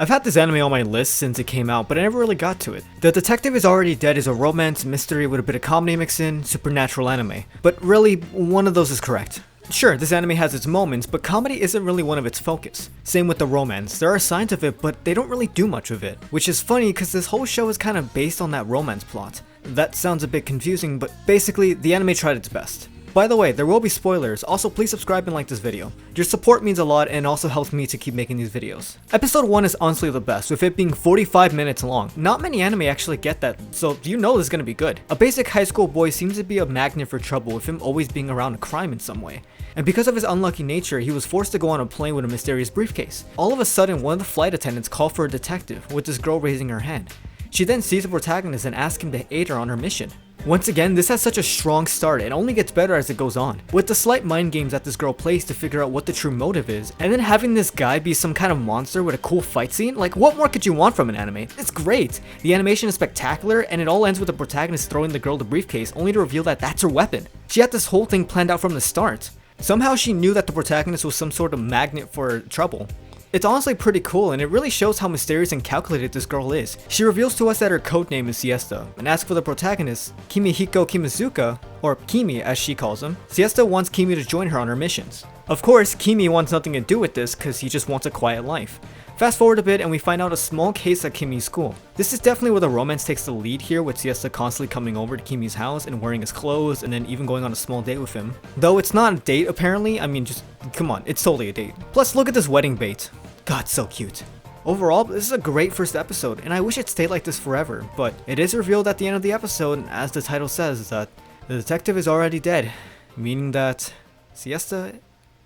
I've had this anime on my list since it came out, but I never really got to it. The Detective Is Already Dead is a romance, mystery with a bit of comedy mixed in, supernatural anime. But really, one of those is correct. Sure, this anime has its moments, but comedy isn't really one of its focus. Same with the romance, there are signs of it, but they don't really do much of it. Which is funny because this whole show is kind of based on that romance plot. That sounds a bit confusing, but basically, the anime tried its best. By the way, there will be spoilers, also please subscribe and like this video. Your support means a lot and also helps me to keep making these videos. Episode 1 is honestly the best, with it being 45 minutes long. Not many anime actually get that, so you know this is gonna be good. A basic high school boy seems to be a magnet for trouble, with him always being around a crime in some way. And because of his unlucky nature, he was forced to go on a plane with a mysterious briefcase. All of a sudden, one of the flight attendants called for a detective, with this girl raising her hand. She then sees the protagonist and asks him to aid her on her mission. Once again, this has such a strong start and only gets better as it goes on, with the slight mind games that this girl plays to figure out what the true motive is, and then having this guy be some kind of monster with a cool fight scene. Like, what more could you want from an anime? It's great! The animation is spectacular, and it all ends with the protagonist throwing the girl the briefcase, only to reveal that that's her weapon. She had this whole thing planned out from the start. Somehow she knew that the protagonist was some sort of magnet for trouble. It's honestly pretty cool, and it really shows how mysterious and calculated this girl is. She reveals to us that her codename is Siesta, and asks for the protagonist, Kimihiko Kimizuka, or Kimi as she calls him. Siesta wants Kimi to join her on her missions. Of course, Kimi wants nothing to do with this because he just wants a quiet life. Fast forward a bit and we find out a small case at Kimi's school. This is definitely where the romance takes the lead here, with Siesta constantly coming over to Kimi's house and wearing his clothes and then even going on a small date with him. Though it's not a date apparently, I mean just, come on, it's totally a date. Plus look at this wedding bait. God, so cute. Overall, this is a great first episode, and I wish it stayed like this forever, but it is revealed at the end of the episode, as the title says, that the detective is already dead, meaning that Siesta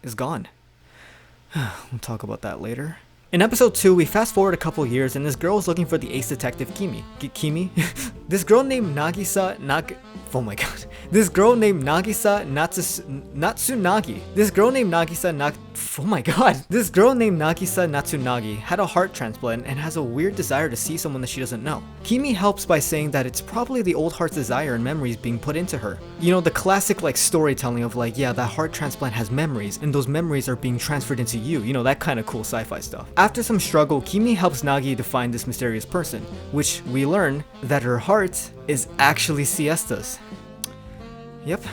is gone. We'll talk about that later. In episode 2, we fast forward a couple years and this girl is looking for the ace detective Kimi. This girl named oh my god. This girl named Nagisa Natsunagi. This girl named Nagisa Natsunagi had a heart transplant and has a weird desire to see someone that she doesn't know. Kimi helps by saying that it's probably the old heart's desire and memories being put into her. You know, the classic like storytelling of like, yeah, that heart transplant has memories and those memories are being transferred into you. You know, that kind of cool sci-fi stuff. After some struggle, Kimi helps Nagi to find this mysterious person, which we learn that her heart is actually Siesta's. Yep.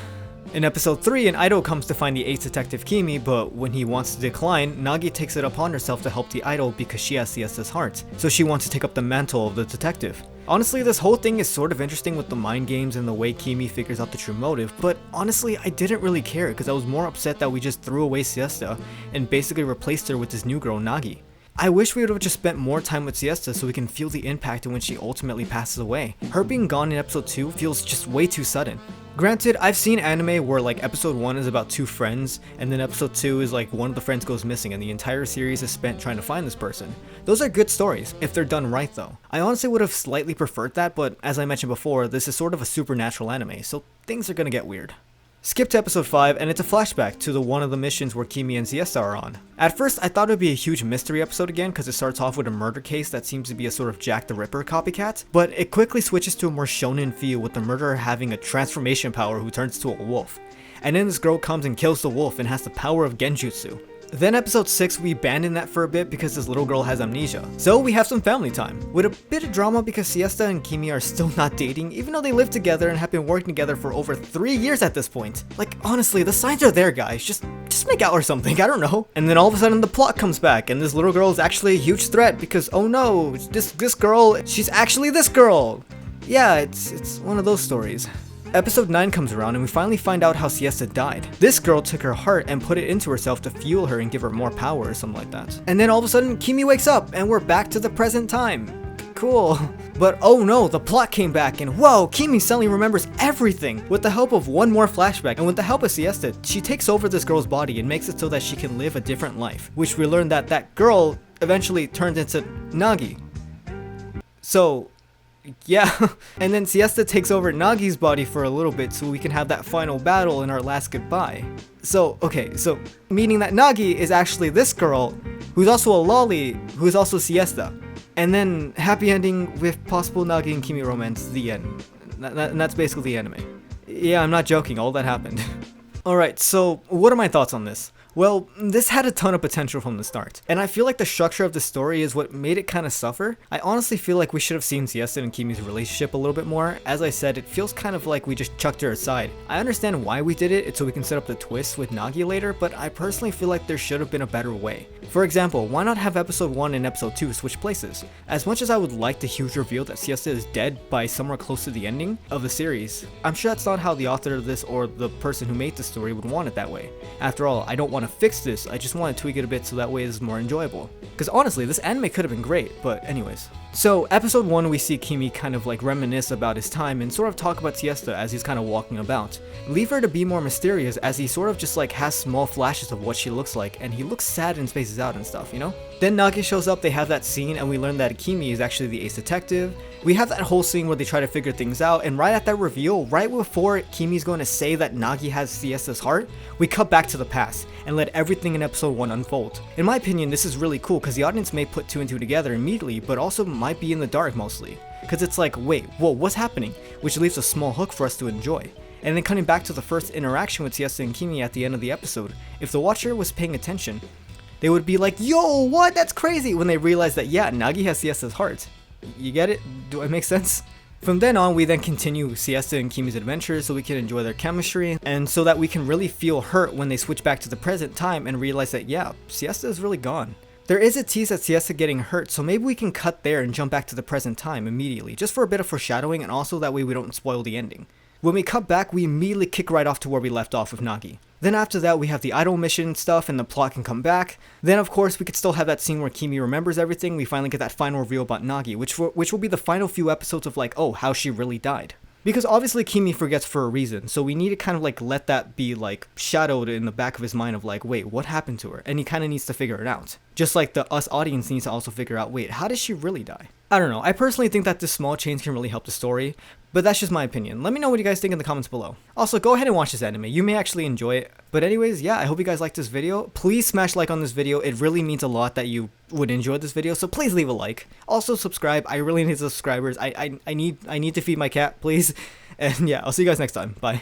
In episode 3, an idol comes to find the ace detective Kimi, but when he wants to decline, Nagi takes it upon herself to help the idol because she has Siesta's heart, so she wants to take up the mantle of the detective. Honestly, this whole thing is sort of interesting with the mind games and the way Kimi figures out the true motive, but honestly, I didn't really care because I was more upset that we just threw away Siesta and basically replaced her with this new girl, Nagi. I wish we would have just spent more time with Siesta so we can feel the impact when she ultimately passes away. Her being gone in episode 2 feels just way too sudden. Granted, I've seen anime where like episode 1 is about two friends, and then episode 2 is like one of the friends goes missing and the entire series is spent trying to find this person. Those are good stories, if they're done right though. I honestly would have slightly preferred that, but as I mentioned before, this is sort of a supernatural anime, so things are gonna get weird. Skip to episode 5 and it's a flashback to one of the missions where Kimi and Siesta are on. At first I thought it would be a huge mystery episode again because it starts off with a murder case that seems to be a sort of Jack the Ripper copycat, but it quickly switches to a more shonen feel with the murderer having a transformation power who turns to a wolf. And then this girl comes and kills the wolf and has the power of genjutsu. Then episode 6 we abandon that for a bit because this little girl has amnesia. So we have some family time, with a bit of drama because Siesta and Kimi are still not dating even though they live together and have been working together for over 3 years at this point. Like honestly, the signs are there guys, just make out or something, I don't know. And then all of a sudden the plot comes back and this little girl is actually a huge threat because oh no, this girl, she's actually this girl. Yeah, it's one of those stories. Episode 9 comes around and we finally find out how Siesta died. This girl took her heart and put it into herself to fuel her and give her more power or something like that. And then all of a sudden Kimi wakes up and we're back to the present time. Cool. But oh no, the plot came back and whoa, Kimi suddenly remembers everything. With the help of one more flashback and with the help of Siesta, she takes over this girl's body and makes it so that she can live a different life. Which we learn that girl eventually turned into Nagi. So yeah, and then Siesta takes over Nagi's body for a little bit so we can have that final battle in our last goodbye. So, okay, so meaning that Nagi is actually this girl, who's also a lolly, who's also Siesta. And then happy ending with possible Nagi and Kimi romance, the end. And that's basically the anime. Yeah, I'm not joking, all that happened. Alright, so what are my thoughts on this? Well, this had a ton of potential from the start, and I feel like the structure of the story is what made it kind of suffer. I honestly feel like we should have seen Siesta and Kimi's relationship a little bit more. As I said, it feels kind of like we just chucked her aside. I understand why we did it, it's so we can set up the twist with Nagi later, but I personally feel like there should have been a better way. For example, why not have episode 1 and episode 2 switch places? As much as I would like the huge reveal that Siesta is dead by somewhere close to the ending of the series, I'm sure that's not how the author of this or the person who made the story would want it that way. After all, I don't want to fix this, I just want to tweak it a bit so that way it's more enjoyable. Because honestly, this anime could have been great, but anyways. So, episode 1 we see Kimi kind of like reminisce about his time and sort of talk about Siesta as he's kind of walking about. Leave her to be more mysterious as he sort of just like has small flashes of what she looks like and he looks sad and spaces out and stuff, you know? Then Nagi shows up, they have that scene and we learn that Kimi is actually the ace detective. We have that whole scene where they try to figure things out, and right at that reveal, right before Kimi's going to say that Nagi has Siesta's heart, we cut back to the past and let everything in episode 1 unfold. In my opinion, this is really cool because the audience may put 2 and 2 together immediately, but also might be in the dark mostly. Because it's like, wait, whoa, what's happening? Which leaves a small hook for us to enjoy. And then coming back to the first interaction with Siesta and Kimi at the end of the episode, if the watcher was paying attention, they would be like, yo, what? That's crazy! When they realize that, yeah, Nagi has Siesta's heart. You get it? Do I make sense? From then on, we then continue Siesta and Kimi's adventures so we can enjoy their chemistry, and so that we can really feel hurt when they switch back to the present time and realize that, yeah, Siesta is really gone. There is a tease at Siesta getting hurt, so maybe we can cut there and jump back to the present time immediately, just for a bit of foreshadowing and also that way we don't spoil the ending. When we cut back, we immediately kick right off to where we left off with Nagi. Then after that, we have the idol mission stuff and the plot can come back. Then of course, we could still have that scene where Kimi remembers everything. We finally get that final reveal about Nagi, which will be the final few episodes of like, oh, how she really died. Because obviously Kimi forgets for a reason, so we need to kind of like let that be like shadowed in the back of his mind of like, wait, what happened to her? And he kind of needs to figure it out. Just like the us audience needs to also figure out, wait, how did she really die? I don't know, I personally think that this small change can really help the story, but that's just my opinion. Let me know what you guys think in the comments below. Also, go ahead and watch this anime, you may actually enjoy it. But anyways, yeah, I hope you guys liked this video. Please smash like on this video, it really means a lot that you would enjoy this video, so please leave a like. Also subscribe, I really need subscribers, I need to feed my cat, please. And yeah, I'll see you guys next time, bye.